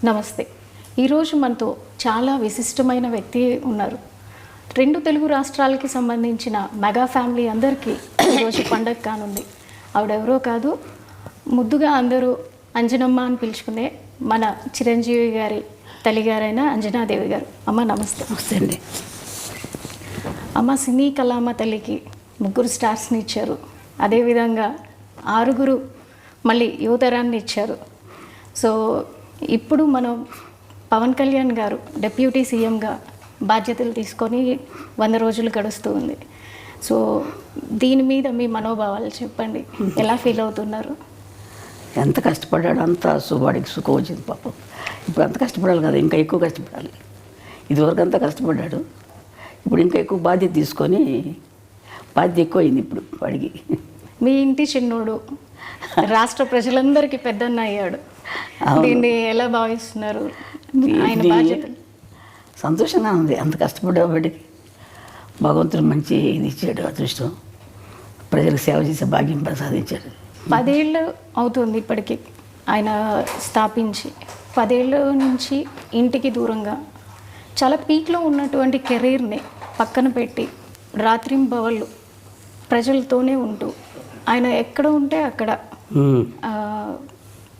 నమస్తే. ఈరోజు మనతో చాలా విశిష్టమైన వ్యక్తి ఉన్నారు. 2 తెలుగు రాష్ట్రాలకి సంబంధించిన మెగా ఫ్యామిలీ అందరికీ ఈరోజు పండగ కానుంది. ఆవిడెవరో కాదు, ముద్దుగా అందరూ అంజనమ్మ అని పిలుచుకునే మన చిరంజీవి గారి తల్లిగారైన అంజనాదేవి గారు. అమ్మ నమస్తే. నమస్తే అండి. అమ్మ సినీ కళామ తల్లికి 3 స్టార్స్ని ఇచ్చారు. అదేవిధంగా 6 మళ్ళీ యువతరాన్ని ఇచ్చారు. సో ఇప్పుడు మనం పవన్ కళ్యాణ్ గారు డిప్యూటీ సీఎంగా బాధ్యతలు తీసుకొని 100 రోజులు గడుస్తూ ఉంది. సో దీని మీద మీ మనోభావాలు చెప్పండి. ఎలా ఫీల్ అవుతున్నారు? ఎంత కష్టపడ్డాడు అంత వాడికి సుఖం వచ్చింది పాపం. ఇప్పుడు అంత కష్టపడాలి కదా, ఇంకా ఎక్కువ కష్టపడాలి. ఇదివరకు అంతా కష్టపడ్డాడు, ఇప్పుడు ఇంకా ఎక్కువ బాధ్యత తీసుకొని బాధ్యత ఎక్కువ అయింది ఇప్పుడు వాడికి. మీ ఇంటి చిన్నోడు రాష్ట్ర ప్రజలందరికీ పెద్దన్న అయ్యాడు. దీన్ని ఎలా భావిస్తున్నారు? ఆయన బాధ్యతలు సంతోషంగా ఉంది. అంత కష్టపడేవాడికి భగవంతుడు మంచి ఇది ఇచ్చాడు, అదృష్టం. ప్రజలకు సేవ చేసే భాగ్యం ప్రసాదించాడు. 10 ఏళ్ళు అవుతుంది ఇప్పటికీ ఆయన స్థాపించి. 10 ఏళ్ళ నుంచి ఇంటికి దూరంగా చాలా పీక్లో ఉన్నటువంటి కెరీర్ని పక్కన పెట్టి రాత్రింబవళ్ళు ప్రజలతోనే ఉంటూ ఆయన ఎక్కడ ఉంటే అక్కడ,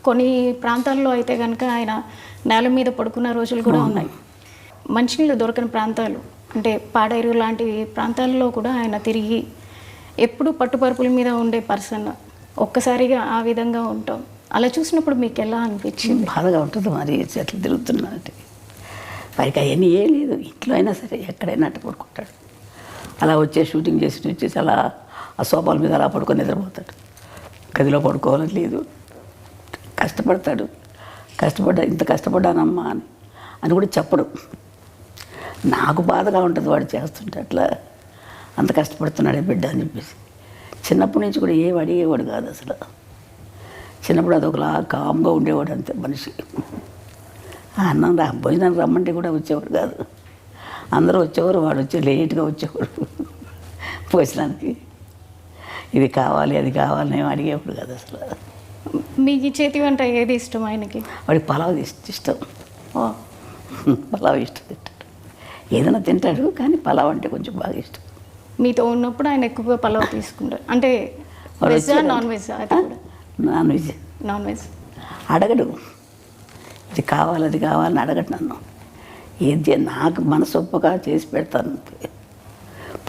కొన్ని ప్రాంతాల్లో అయితే కనుక ఆయన నేల మీద పడుకున్న రోజులు కూడా ఉన్నాయి. మంచినీళ్ళు దొరకని ప్రాంతాలు అంటే పాడేరు లాంటి ప్రాంతాల్లో కూడా ఆయన తిరిగి ఎప్పుడు పట్టుపరుపుల మీద ఉండే పర్సన్. ఒక్కసారిగా ఆ విధంగా ఉంటాం. అలా చూసినప్పుడు మీకు ఎలా అనిపించింది? బాధగా ఉంటుంది. మరి చెట్లు తిరుగుతున్నానంటే పైకి అవన్నీ ఏం లేదు. ఇంట్లో అయినా సరే ఎక్కడైనా అట్ట పడుకుంటాడు. అలా షూటింగ్ వచ్చేసి అలా ఆ సోఫాల మీద అలా పడుకొని నిద్రపోతాడు. గదిలో పడుకోవాలని లేదు. కష్టపడతాడు. ఇంత కష్టపడ్డానమ్మా అని కూడా చెప్పడు. నాకు బాధగా ఉంటుంది వాడు చేస్తుంటే, అట్లా అంత కష్టపడుతున్నాడే బిడ్డ అని చెప్పేసి. చిన్నప్పటి నుంచి కూడా ఏం అడిగేవాడు కాదు అసలు. చిన్నప్పుడు అదొకలా కామ్గా ఉండేవాడు అంతే మనిషి. అన్నం భోజనానికి రమ్మంటే కూడా వచ్చేవాడు కాదు. అందరూ వచ్చేవారు, వాడు లేట్గా వచ్చేవాడు భోజనానికి. ఇది కావాలి అది కావాలి నేను అడిగేవాడు కాదు అసలు. మీకు చేతి వంట ఏది ఇష్టం ఆయనకి? వాడికి పలావ్ ఇష్టం. పలావ్ ఇష్టం తింటాడు. ఏదైనా తింటాడు కానీ పలావ్ అంటే కొంచెం బాగా ఇష్టం. మీతో ఉన్నప్పుడు ఆయన ఎక్కువగా పలావ్ తీసుకుంటారు అంటే veg non veg? Non veg. Non veg అడగడు. ఇది కావాలి అది కావాలని అడగడు నన్ను. ఏది నాకు మనసు ఒప్పగా చేసి పెడతాను.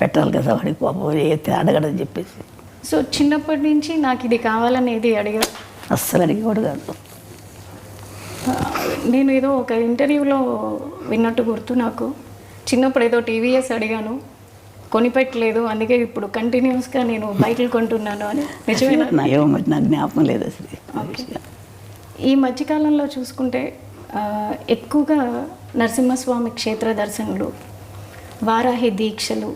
పెట్టాలి కదా వాడికి పాపం, ఏది అడగడని చెప్పేసి. సో చిన్నప్పటి నుంచి నాకు ఇది కావాలని ఏది అడిగారు? అస్సలు అడిగేవాడు కాదు. నేను ఏదో ఒక ఇంటర్వ్యూలో విన్నట్టు గుర్తు నాకు. చిన్నప్పుడు ఏదో టీవీఎస్ అడిగాను, కొనిపెట్టలేదు, అందుకే ఇప్పుడు కంటిన్యూస్గా నేను బైకులు కొంటున్నాను అని. నిజమేనా? నాకు జ్ఞాపకం లేదు అసలు. ఈ మధ్యకాలంలో చూసుకుంటే ఎక్కువగా నరసింహస్వామి క్షేత్ర దర్శనలు, వారాహి దీక్షలు,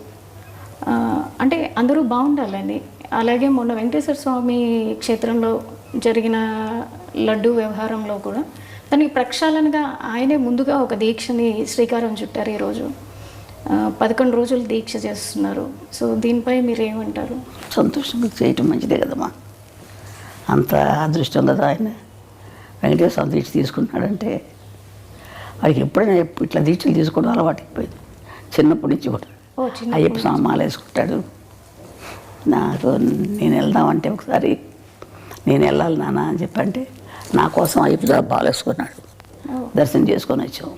అంటే అందరూ బాగుండాలని. అలాగే మొన్న వెంకటేశ్వర స్వామి క్షేత్రంలో జరిగిన లడ్డు వ్యవహారంలో కూడా దానికి ప్రక్షాళనగా ఆయనే ముందుగా ఒక దీక్షని శ్రీకారం చుట్టారు. ఈరోజు 11 రోజులు దీక్ష చేస్తున్నారు. సో దీనిపై మీరు ఏమంటారు? సంతోషంగా చేయటం మంచిదే కదమ్మా. అంత అదృష్టం కదా ఆయన. వెంకటేశ్వర స్వామి దీక్ష తీసుకుంటున్నాడంటే వాడికి ఎప్పుడైనా ఇట్లా దీక్షలు తీసుకోవడం అలవాటు అయిపోయింది చిన్నప్పటి నుంచి కూడా. అయ్యప్ప స్వామి మాల వేసుకుంటాడు. నేను వెళ్దామంటే ఒకసారి నేను వెళ్ళాలి నాన్న అని చెప్పంటే నా కోసం అయ్యప్ప స్వామి మాల వేసుకున్నాడు. దర్శనం చేసుకొని వచ్చాము.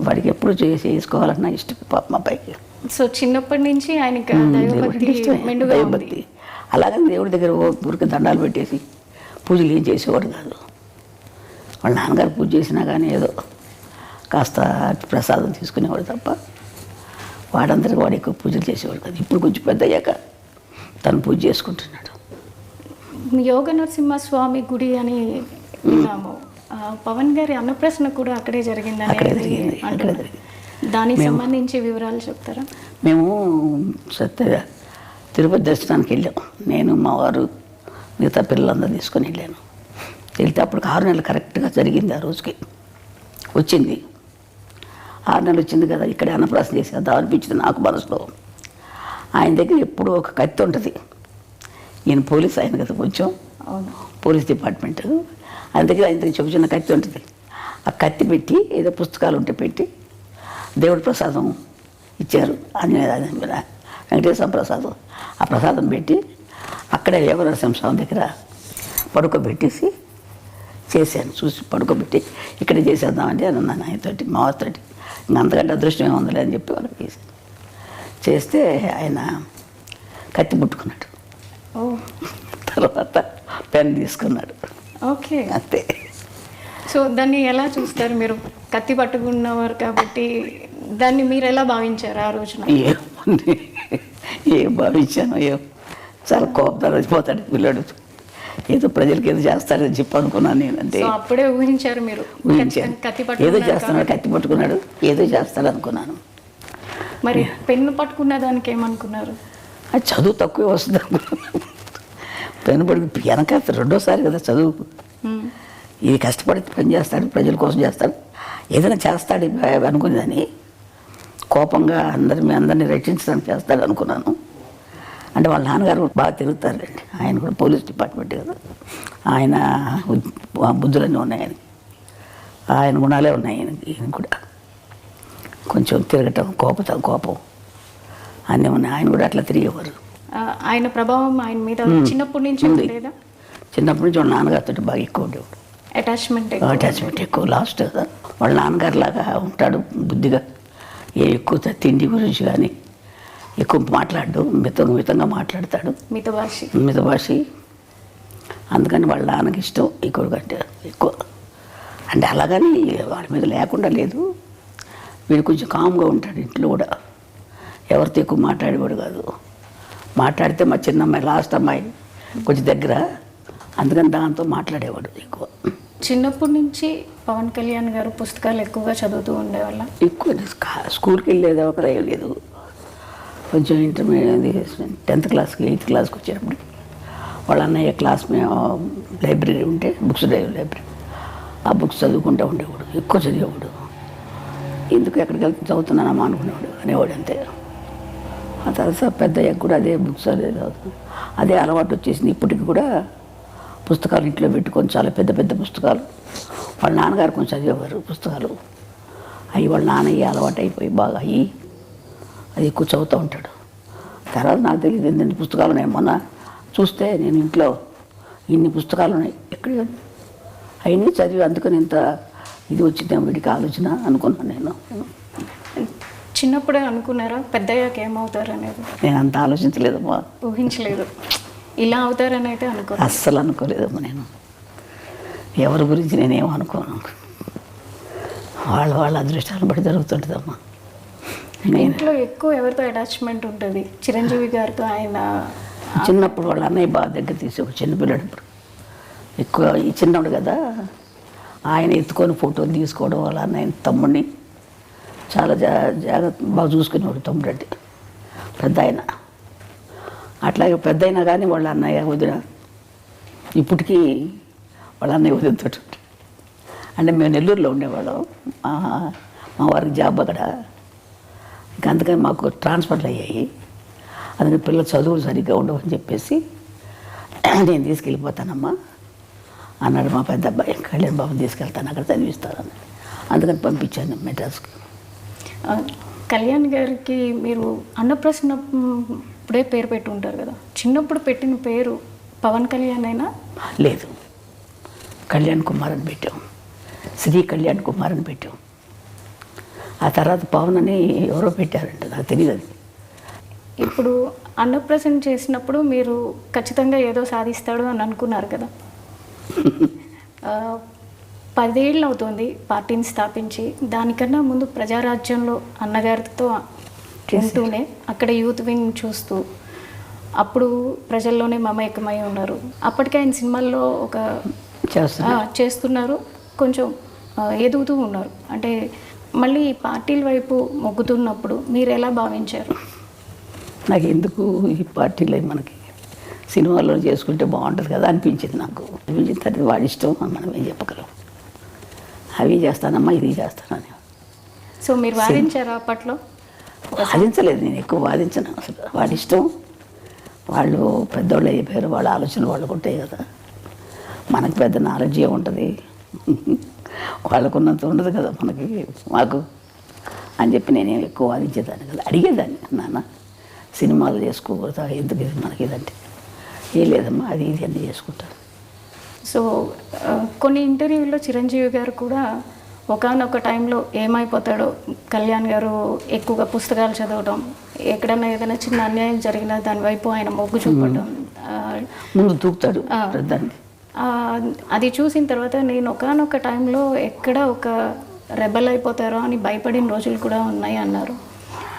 వాడికి ఎప్పుడు చేసుకోవాలన్నా ఇష్టం పాప మా పైకి. సో చిన్నప్పటి నుంచి ఆయనకి దైవభక్తి. అలాగే దేవుడి దగ్గర ఊరికి దండాలు పెట్టేసి పూజలు ఏం చేసేవాడు కాదు. వాళ్ళ నాన్నగారు పూజ చేసినా కానీ ఏదో కాస్త ప్రసాదం తీసుకునేవాడు తప్ప వాడందరికీ వాడు ఎక్కువ పూజలు చేసేవాడు కాదు. ఇప్పుడు కొంచెం పెద్ద అయ్యాక తను పూజ చేసుకుంటున్నాడు. యోగ నరసింహస్వామి గుడి అని విన్నాము. పవన్ గారి అన్నప్రశ్న కూడా అక్కడే జరిగిందని. అక్కడే జరిగింది. దానికి సంబంధించి వివరాలు చెప్తారా? మేము తిరుపతి దర్శనానికి వెళ్ళాం. నేను మా వారు మిగతా పిల్లలందరూ తీసుకొని వెళ్ళాను. వెళ్తే అప్పుడు 6 నెలలు కరెక్ట్గా జరిగింది. ఆ రోజుకి వచ్చింది. 6 నెలలు వచ్చింది కదా, ఇక్కడే అన్నప్రాసన చేసేద్దాం అనిపించింది నాకు మనసులో. ఆయన దగ్గర ఎప్పుడూ ఒక కత్తి ఉంటుంది. ఈయన పోలీస్ ఆయన కదా, కొంచెం పోలీస్ డిపార్ట్మెంట్. అందుకే ఆయన చిన్న చిన్న కత్తి ఉంటుంది. ఆ కత్తి పెట్టి ఏదో పుస్తకాలు ఉంటే పెట్టి దేవుడి ప్రసాదం ఇచ్చారు. వెంకటేశ్వర ప్రసాదం. ఆ ప్రసాదం పెట్టి అక్కడే యోగనరసింహస్వామి దగ్గర పడుకోబెట్టేసి చేశాను. చూసి పడుకోబెట్టి ఇక్కడే చేసేద్దామంటే అని అన్నాను ఆయనతోటి, మా వారితోటి. ఇంకా అంతకంటే అదృష్టం ఏముందిలే అని చెప్పి వాళ్ళకి చేశాను. చేస్తే ఆయన కత్తి పుట్టుకున్నాడు. తర్వాత పెన్ తీసుకున్నాడు. ఓకే, అంతే. సో దాన్ని ఎలా చూస్తారు మీరు? కత్తి పట్టుకున్నవారు కాబట్టి దాన్ని మీరు ఎలా భావించారు ఆ రోజున? ఏం భావించాను, చాలా కోపంతో వచ్చిపోతాడు పిల్లడు, ఏదో ప్రజలకి ఏదో చేస్తాడని చెప్పి అనుకున్నాను నేను. అంటే అప్పుడే ఊహించారు మీరు? ఊహించాను, ఏదో చేస్తున్నాడు, కత్తి పట్టుకున్నాడు, ఏదో చేస్తాడు అనుకున్నాను. మరి పెన్ను పట్టుకున్న దానికి ఏమనుకున్నారు? అది చదువు తక్కువే వస్తుంది అనుకున్నాను. పెన్ను పట్టుకు వెనక రెండోసారి కదా చదువు. ఇది కష్టపడి పని చేస్తాడు, ప్రజల కోసం చేస్తాడు, ఏదైనా చేస్తాడు అనుకునేదని. కోపంగా అందరినీ రక్షించడానికి చేస్తాడు అనుకున్నాను. అంటే వాళ్ళ నాన్నగారు బాగా తిరుగుతారండి, ఆయన కూడా పోలీస్ డిపార్ట్మెంట్ కదా, ఆయన బుద్ధులన్నీ ఉన్నాయి ఆయనకి, ఆయన గుణాలే ఉన్నాయి ఈయన కూడా. కొంచెం తిరగటం, కోపం అన్నీ ఉన్నాయి. ఆయన కూడా అట్లా తిరిగేవారు. ఆయన ప్రభావం ఆయన మీద చిన్నప్పటి నుంచి ఉండేదా? చిన్నప్పటి నుంచి వాళ్ళ నాన్నగారితో బాగా ఎక్కువ ఉండేవాడు. అటాచ్మెంట్ ఎక్కువ. లాస్ట్ కదా వాళ్ళ నాన్నగారు లాగా ఉంటాడు, బుద్ధిగా. ఎక్కువ తిండి గురించి కానీ ఎక్కువ మాట్లాడు, మితంగా మాట్లాడతాడు, మితభాషి. అందుకని వాళ్ళ నాన్నకి ఇష్టం ఎక్కువ కంటే ఎక్కువ. అంటే అలాగని వాడి మీద లేకుండా లేదు, వీడు కొంచెం కామ్గా ఉంటాడు ఇంట్లో కూడా, ఎవరితో ఎక్కువ మాట్లాడేవాడు కాదు. మాట్లాడితే మా చిన్న అమ్మాయి, లాస్ట్ అమ్మాయి కొంచెం దగ్గర, అందుకని దాంతో మాట్లాడేవాడు ఎక్కువ. చిన్నప్పటి నుంచి పవన్ కళ్యాణ్ గారు పుస్తకాలు ఎక్కువగా చదువుతూ ఉండేవాళ్ళ? ఎక్కువ స్కూల్కి వెళ్ళేది ఒక లేదు. కొంచెం ఇంటర్మీడియట్ 10th క్లాస్కి 8th క్లాస్కి వచ్చేటప్పుడు వాళ్ళ అన్నయ్య క్లాస్ మేము లైబ్రరీ ఉంటే, బుక్స్ లైబ్రరీ, ఆ బుక్స్ చదువుకుంటూ ఉండేవాడు, ఎక్కువ చదివేవాడు. ఎందుకు ఎక్కడికి వెళ్తే చదువుతున్నానమ్మా అనుకునేవాడు, అనేవాడు అంతే. ఆ తర్వాత పెద్దయ్యాక కూడా అదే బుక్స్ అదే చదువుతాను, అదే అలవాటు వచ్చేసింది. ఇప్పటికి కూడా పుస్తకాలు ఇంట్లో పెట్టుకొని, చాలా పెద్ద పెద్ద పుస్తకాలు. వాళ్ళ నాన్నగారు కొంచెం చదివేవారు పుస్తకాలు, అవి వాళ్ళ నాన్నయ్య అలవాటు అయిపోయి బాగా అయ్యి అది ఎక్కువ చదువుతూ ఉంటాడు. తర్వాత నాకు తెలియదు ఎన్ని పుస్తకాలు ఉన్నాయి. మొన్న చూస్తే నేను ఇంట్లో ఇన్ని పుస్తకాలు ఉన్నాయి, ఎక్కడ అవన్నీ చదివి అందుకని ఇంత ఇది వచ్చిందేమో వీడికి ఆలోచన అనుకున్నాను నేను. చిన్నప్పుడే అనుకున్నారా పెద్దయ్యాక ఏమవుతారు అనేది? నేను అంత ఆలోచించలేదమ్మా, ఊహించలేదు ఇలా అవుతారని అయితే అస్సలు అనుకోలేదమ్మా. నేను ఎవరి గురించి నేనేమో అనుకోను, వాళ్ళ అదృష్టాలను బట్టి జరుగుతుంటుందమ్మా. ఇంట్లో ఎక్కువ ఎవరితో అటాచ్మెంట్ ఉంటుంది? చిరంజీవి గారితో. ఆయన చిన్నప్పుడు వాళ్ళ అన్నయ్య బాగా దగ్గర తీసి, ఒక చిన్నపిల్లడు ఇప్పుడు ఎక్కువ ఈ చిన్నవాడు కదా, ఆయన ఎత్తుకొని ఫోటోలు తీసుకోవడం, వాళ్ళ అన్నయ్య తమ్ముడిని చాలా జాగ్రత్త బాగా చూసుకునేవాడు. తమ్ముడు అంటే పెద్ద ఆయన. అట్లాగే పెద్ద అయినా కానీ వాళ్ళ అన్నయ్య వదిన ఇప్పటికీ వాళ్ళ అన్నయ్య వదినతో. అంటే మేము నెల్లూరులో ఉండేవాళ్ళం, మా వారికి జాబ్ అక్కడ. ఇంకా అందుకని మాకు ట్రాన్స్ఫర్లు అయ్యాయి. అందుకని పిల్లలు చదువులు సరిగ్గా ఉండవని చెప్పేసి నేను తీసుకెళ్ళిపోతానమ్మా అన్నాడు మా పెద్ద అబ్బాయి. కళ్యాణ్ బాబుని తీసుకెళ్తాను, అక్కడ చదివిస్తానని. అందుకని పంపించాను మెడ్రాస్కి. కళ్యాణ్ గారికి మీరు అన్నప్రసన్న ఇప్పుడే పేరు పెట్టి ఉంటారు కదా, చిన్నప్పుడు పెట్టిన పేరు పవన్ కళ్యాణ్ అయినా? లేదు, కళ్యాణ్ కుమార్ అని పెట్టాం, శ్రీ కళ్యాణ్ కుమార్ అని పెట్టాం. ఆ తర్వాత పవన్ అని ఎవరో పెట్టారంట, నాకు తెలియదు అది. ఇప్పుడు అన్నప్రసన్న చేసినప్పుడు మీరు ఖచ్చితంగా ఏదో సాధిస్తాడు అని అనుకున్నారు కదా. 10 ఏళ్ళు అవుతుంది పార్టీని స్థాపించి. దానికన్నా ముందు ప్రజారాజ్యంలో అన్నగారితో ఉంటూనే అక్కడ యూత్ వింగ్ చూస్తూ అప్పుడు ప్రజల్లోనే మమేకమై ఉన్నారు. అప్పటికే ఆయన సినిమాల్లో ఒక చేస్తున్నారు, కొంచెం ఎదుగుతూ ఉన్నారు. అంటే మళ్ళీ పార్టీల వైపు మొగ్గుతున్నప్పుడు మీరు ఎలా భావించారు? నాకు ఎందుకు ఈ పార్టీలు మనకి సినిమాల్లో చేసుకుంటే బాగుంటుంది కదా అనిపించింది నాకు. అనిపించిన తర్వాత వాడి ఇష్టం, మనం ఏం చెప్పగలం. అవి చేస్తానమ్మా, ఇది చేస్తానని. సో మీరు వాదించారా అప్పట్లో? వాదించలేదు, నేను ఎక్కువ వాదించను అసలు. వాడి ఇష్టం, వాళ్ళు పెద్దవాళ్ళు అయిపోయారు, వాళ్ళ ఆలోచనలు వాళ్ళకు ఉంటాయి కదా. మనకు పెద్ద నాలెడ్జ్ ఏముంటుంది, వాళ్ళకున్నంత ఉండదు కదా మనకి మాకు అని చెప్పి నేనేం ఎక్కువ వాదించేదాన్ని కదా. అడిగేదాన్ని, నాన్న సినిమాలు చేసుకోకూడదా, ఎందుకు ఇది మనకి ఇదంటే, ఏం లేదమ్మా అది ఇది అన్నీ చేసుకుంటాను. సో కొన్ని ఇంటర్వ్యూల్లో చిరంజీవి గారు కూడా ఒకానొక టైంలో ఏమైపోతాడో, కళ్యాణ్ గారు ఎక్కువగా పుస్తకాలు చదవడం, ఎక్కడైనా ఏదైనా చిన్న అన్యాయం జరిగినా దాని వైపు ఆయన మొగ్గు చూపడం, ముందు తూకుతాడు దాన్ని. అది చూసిన తర్వాత నేను ఒకానొక టైంలో ఎక్కడ ఒక రెబల్ అయిపోతారో అని భయపడిన రోజులు కూడా ఉన్నాయి అన్నారు.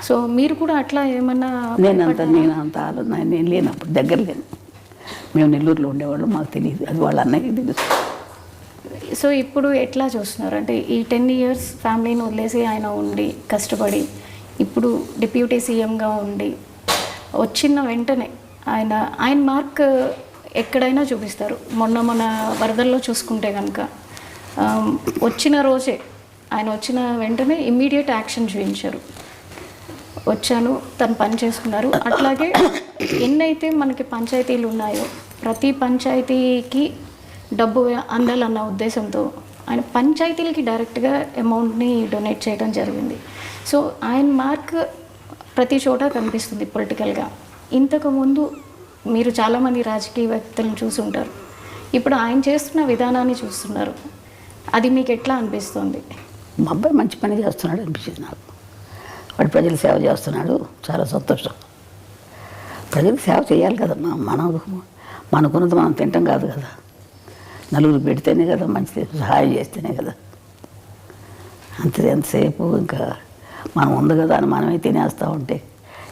సో మీరు కూడా అట్లా ఏమన్నా? నేను లేనప్పుడు దగ్గర లేను, మేము నెల్లూరులో ఉండేవాళ్ళం, మాకు తెలియదు, అది వాళ్ళ అన్నయ్యకి తెలుసు. సో ఇప్పుడు ఎట్లా చూస్తున్నారు అంటే ఈ 10 years ఫ్యామిలీని వదిలేసి ఆయన ఉండి కష్టపడి ఇప్పుడు డిప్యూటీ సీఎంగా ఉండి వచ్చిన వెంటనే ఆయన మార్క్ ఎక్కడైనా చూపిస్తారు. మొన్న వరదల్లో చూసుకుంటే కనుక వచ్చిన రోజే ఆయన వచ్చిన వెంటనే ఇమ్మీడియట్ యాక్షన్ చూపించారు. వచ్చాను, తను పని చేసుకున్నారు. అట్లాగే ఎన్నైతే మనకి పంచాయతీలు ఉన్నాయో ప్రతి పంచాయతీకి డబ్బు అందాలన్న ఉద్దేశంతో ఆయన పంచాయతీలకి డైరెక్ట్గా అమౌంట్ని డొనేట్ చేయడం జరిగింది. సో ఆయన మార్క్ ప్రతి చోట కనిపిస్తుంది పొలిటికల్గా. ఇంతకుముందు మీరు చాలామంది రాజకీయ వ్యక్తులను చూసుంటారు, ఇప్పుడు ఆయన చేస్తున్న విధానాన్ని చూస్తున్నారు, అది మీకు ఎట్లా అనిపిస్తుంది? మా అబ్బాయి మంచి పని చేస్తున్నాడు అనిపించింది నాకు. వాడు ప్రజలు సేవ చేస్తున్నాడు, చాలా సంతోషం. ప్రజలకు సేవ చేయాలి కదమ్మా, మనకున్నది మనం తింటాం కాదు కదా, నలుగురు పెడితేనే కదా మంచిది, సహాయం చేస్తేనే కదా. అంతే, ఎంతసేపు ఇంకా మనం ఉంది కదా అని మనమే తినేస్తూ ఉంటే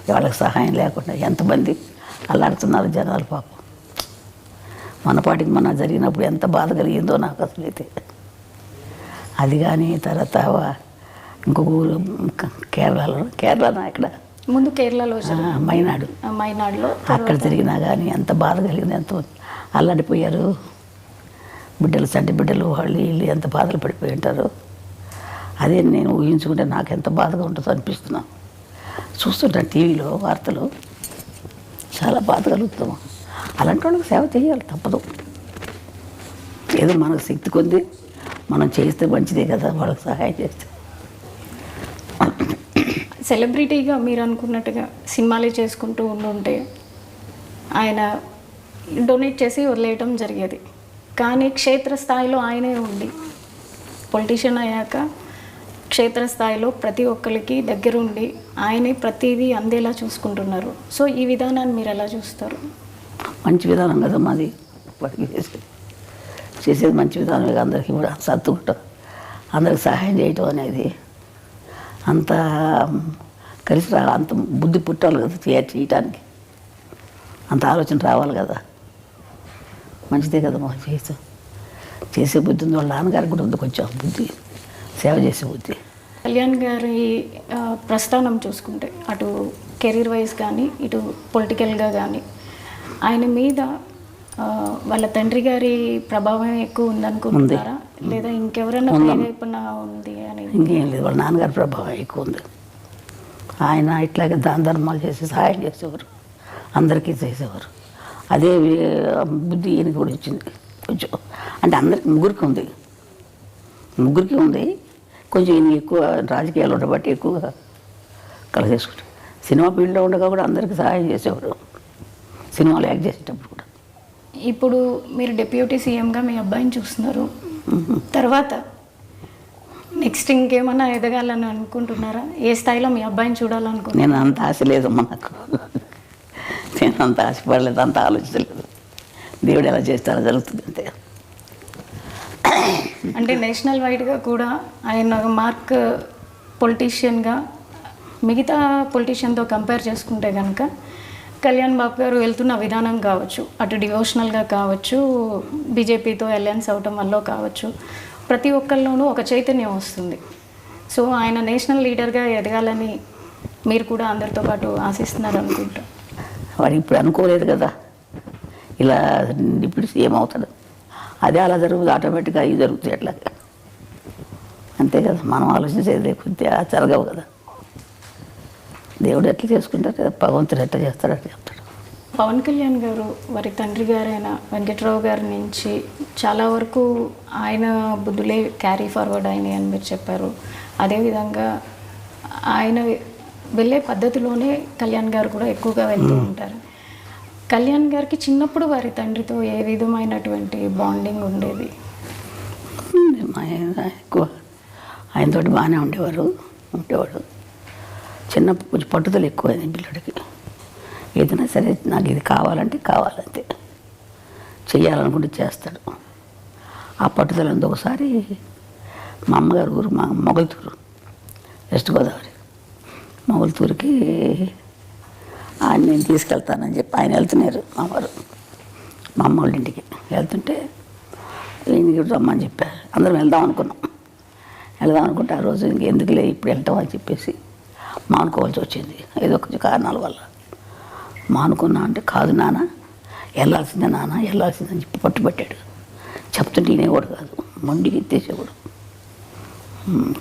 వాళ్ళకి సహాయం లేకుండా ఎంతమంది అల్లాడుతున్నారు జనాలు పాపం. మన పాటికి మన జరిగినప్పుడు ఎంత బాధ కలిగిందో నాకు అసలైతే. అది కానీ తర్వాత ఇంకొక ఊరు కేరళలో ఇక్కడ ముందు కేరళలో మైనాడులో అక్కడ జరిగినా కానీ ఎంత బాధ కలిగింది, ఎంతో అల్లాడిపోయారు బిడ్డలు, చంటి బిడ్డలు, వాళ్ళు వీళ్ళు ఎంత బాధలు పడిపోయి ఉంటారు. అదే నేను ఊహించుకుంటే నాకు ఎంత బాధగా ఉంటుందో అనిపిస్తున్నాను. చూస్తుంటాను టీవీలో వార్తలు, చాలా బాధ కలుగుతాము. అలాంటి వాళ్ళకి సేవ చేయాలి, తప్పదు. ఏదో మనకు శక్తి కొంది మనం చేస్తే మంచిదే కదా, వాళ్ళకి సహాయం చేస్తే. సెలబ్రిటీగా మీరు అనుకున్నట్టుగా సినిమాలే చేసుకుంటూ ఉండుంటే ఆయన డొనేట్ చేసి వదిలేయటం జరిగేది. కానీ క్షేత్రస్థాయిలో ఆయనే ఉండి పొలిటీషియన్ అయ్యాక క్షేత్రస్థాయిలో ప్రతి ఒక్కరికి దగ్గరుండి ఆయనే ప్రతిదీ అందేలా చూసుకుంటున్నారు. సో ఈ విధానాన్ని మీరు ఎలా చూస్తారు? మంచి విధానం కదా మాది, వాటికి చేసేది మంచి విధానం. అందరికీ కూడా సర్దుకుంటాం, అందరికి సహాయం చేయటం అనేది అంత కలిసి అంత బుద్ధి పుట్టాలి కదా చేయటానికి, అంత ఆలోచన రావాలి కదా. మంచిదే కదా మా చేసే బుద్ధి ఉంది. వాళ్ళ నాన్నగారికి కూడా ఉంది కొంచెం బుద్ధి, సేవ చేసే బుద్ధి. కళ్యాణ్ గారి ప్రస్థానం చూసుకుంటే అటు కెరీర్ వైజ్ కానీ ఇటు పొలిటికల్గా కానీ ఆయన మీద వాళ్ళ తండ్రి గారి ప్రభావం ఎక్కువ ఉందనుకుంటున్నారా, లేదా ఇంకెవరైనా ప్రేరేపణ ఉంది అని? ఇంకేం లేదు, వాళ్ళ నాన్నగారి ప్రభావం ఎక్కువ ఉంది. ఆయన ఇట్లాగే దాన ధర్మాలు చేసి సహాయం చేసేవారు, అందరికీ చేసేవారు. అదే బుద్ధి ఈయనకి కూడా వచ్చింది కొంచెం. అంటే అందరికి ముగ్గురికి ఉంది కొంచెం. ఈయన ఎక్కువ రాజకీయాలు ఉండబట్టి ఎక్కువగా కలిసేసుకుంటాడు. సినిమా ఫీల్డ్లో ఉండగా కూడా అందరికీ సహాయం చేసేవాడు, సినిమాలు యాక్ట్ చేసేటప్పుడు కూడా. ఇప్పుడు మీరు డిప్యూటీ సీఎంగా మీ అబ్బాయిని చూస్తున్నారు, తర్వాత నెక్స్ట్ ఇంకేమన్నా ఎదగాలని అనుకుంటున్నారా? ఏ స్థాయిలో మీ అబ్బాయిని చూడాలనుకుంటున్నారు? నేను అంత ఆశ లేదమ్మా నాకు, నేను అంత ఆశపడలేదు, అంత ఆలోచించలేదు. దేవుడు ఎలా చేస్తారో జరుగుతుంది అంతే. అంటే నేషనల్ వైడ్గా కూడా ఆయన మార్క్ పొలిటీషియన్గా మిగతా పొలిటీషియన్తో కంపేర్ చేసుకుంటే కనుక కళ్యాణ్ బాబు గారు వెళ్తున్న విధానం కావచ్చు, అటు డివోషనల్గా కావచ్చు, బీజేపీతో అలయన్స్ అవటం వల్ల కావచ్చు, ప్రతి ఒక్కరిలోనూ ఒక చైతన్యం వస్తుంది. సో ఆయన నేషనల్ లీడర్గా ఎదగాలని మీరు కూడా అందరితో పాటు ఆశిస్తున్నారు అనుకుంటా. వాడు ఇప్పుడు అనుకోలేదు కదా ఇలా డిప్యూటీ సీఎం అవుతాడు, అదే అలా జరుగుతుంది, ఆటోమేటిక్గా అవి జరుగుతాయి అట్లా. అంతే కదా, మనం ఆలోచించేది కొద్దిగా జరగవు కదా. దేవుడు ఎట్లా చేసుకుంటారు, భగవంతుడు ఎట్లా చేస్తాడు అట్లా చెప్తాడు. పవన్ కళ్యాణ్ గారు వారి తండ్రి గారైన వెంకట్రావు గారి నుంచి చాలా వరకు ఆయన బుద్ధులే క్యారీ ఫార్వర్డ్ అయినాయి అని మీరు చెప్పారు. అదేవిధంగా ఆయన వెళ్ళే పద్ధతిలోనే కళ్యాణ్ గారు కూడా ఎక్కువగా వెళ్తూ ఉంటారు. కళ్యాణ్ గారికి చిన్నప్పుడు వారి తండ్రితో ఏ విధమైనటువంటి బాండింగ్ ఉండేది? ఎక్కువ ఆయనతోటి బాగానే ఉండేవాడు. చిన్నప్పుడు కొంచెం పట్టుదల ఎక్కువ అయింది పిల్లడికి. ఏదైనా సరే నాకు ఇది కావాలంటే కావాలంతే, చెయ్యాలనుకుంటే చేస్తాడు. ఆ పట్టుదల ఉంది. ఒకసారి మా అమ్మగారు ఊరు మా మొగల్తూరు, వెస్ట్ గోదావరి మొగల్తూరుకి ఆయన నేను తీసుకెళ్తానని చెప్పి ఆయన వెళ్తున్నారు మా అమ్మ వాళ్ళ ఇంటికి. వెళ్తుంటే ఈయనకి రమ్మని చెప్పారు. అందరం వెళ్దాం అనుకుంటే ఆ రోజు ఇంకెందుకులే ఇప్పుడు వెళ్తాం అని చెప్పేసి మానుకోవాల్సి వచ్చింది. ఏదో కొంచెం కారణాల వల్ల మానుకున్నా. అంటే కాదు నాన్న, వెళ్ళాల్సిందే అని చెప్పి పట్టుబట్టాడు. చెప్తుంటే వినేవాడు కాదు, మొండికి ఎత్తేసేవాడు.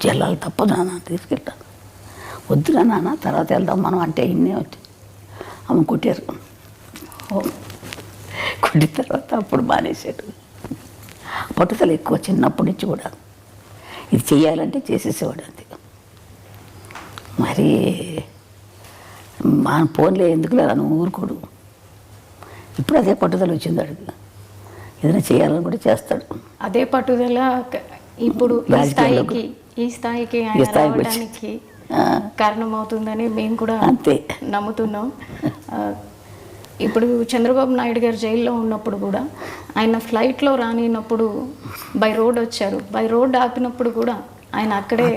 చెల్లాలి తప్పదు నాన్న, తీసుకెళ్తాను. వద్దురా నాన్న, తర్వాత వెళ్దాం మనం అంటే ఇన్నే వచ్చి అమ్మ కొట్టారు. కొట్టిన తర్వాత అప్పుడు మానేశాడు. పట్టుదల ఎక్కువ చిన్నప్పటి నుంచి కూడా. ఇది చెయ్యాలంటే చేసేసేవాడు అంతే. మరి మా ఫోన్లే ఎందుకులే నువ్వు ఊరుకోడు. ఇప్పుడు అదే పట్టుదల వచ్చింది అడిగి. ఏదైనా చేయాలని కూడా చేస్తాడు. అదే పట్టుదల ఇప్పుడు ఈ స్థాయికి ఆయన రావడానికి కారణమవుతుందని మేము కూడా అంతే నమ్ముతున్నాం. ఇప్పుడు చంద్రబాబు నాయుడు గారు జైల్లో ఉన్నప్పుడు కూడా ఆయన ఫ్లైట్లో రానినప్పుడు బై రోడ్ వచ్చారు. బై రోడ్ ఆపినప్పుడు కూడా ఆయన అక్కడే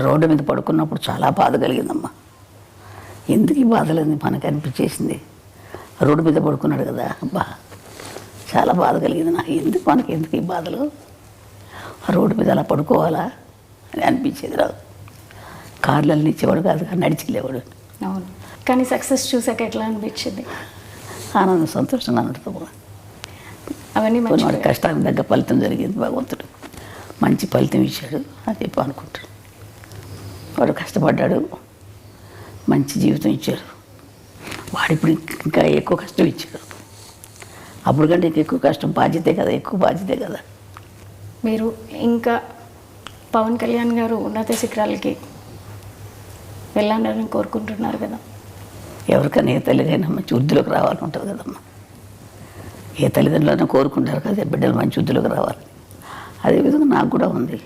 రోడ్డు మీద పడుకున్నప్పుడు చాలా బాధ కలిగిందమ్మా. ఎందుకు ఈ బాధలేదు మనకు అనిపించేసింది. రోడ్డు మీద పడుకున్నాడు కదా, అబ్బా చాలా బాధ కలిగింది నాకు. ఎందుకు ఈ బాధలు, ఆ రోడ్డు మీద అలా పడుకోవాలా అని అనిపించేది. రాదు కార్లలో ఇచ్చేవాడు కాదు, నడిచిలేవాడు. అవును. కానీ సక్సెస్ చూసాక ఎట్లా అనిపించింది? ఆనందం, సంతోషంగా నడుతుంది. అవన్నీ వాడి కష్టానికి తగ్గ ఫలితం జరిగింది. భగవంతుడు మంచి ఫలితం ఇచ్చాడు అని చెప్పి అనుకుంటాడు. వాడు కష్టపడ్డాడు, మంచి జీవితం ఇచ్చారు. వాడు ఇప్పుడు ఇంకా ఎక్కువ కష్టం ఇచ్చాడు. అప్పుడు కంటే ఎక్కువ కష్టం, ఎక్కువ బాధ్యతే కదా. మీరు ఇంకా పవన్ కళ్యాణ్ గారు ఉన్నత శిఖరాలకి వెళ్ళాలని కోరుకుంటున్నారు కదా. ఎవరికైనా ఏ తల్లిదైనా మంచి వృద్ధిలోకి రావాలని ఉంటుంది కదమ్మా. ఏ తల్లిదండ్రులైనా కోరుకుంటారు కదా బిడ్డలు మంచి వృద్ధిలోకి రావాలని. అదేవిధంగా నాకు కూడా ఉంది,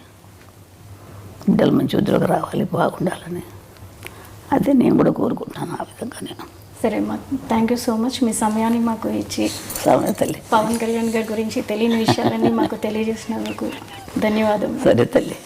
బిడ్డలు మంచి వృద్ధిలోకి రావాలి, బాగుండాలని. అదే నేను కూడా కోరుకుంటాను ఆ విధంగా నేను. సరే అమ్మా, థ్యాంక్ యూ సో మచ్. మీ సమయాన్ని మాకు ఇచ్చి తల్లి పవన్ కళ్యాణ్ గారి గురించి తెలియని విషయాలన్నీ మాకు తెలియజేసినందుకు ధన్యవాదాలు. సరే తల్లి.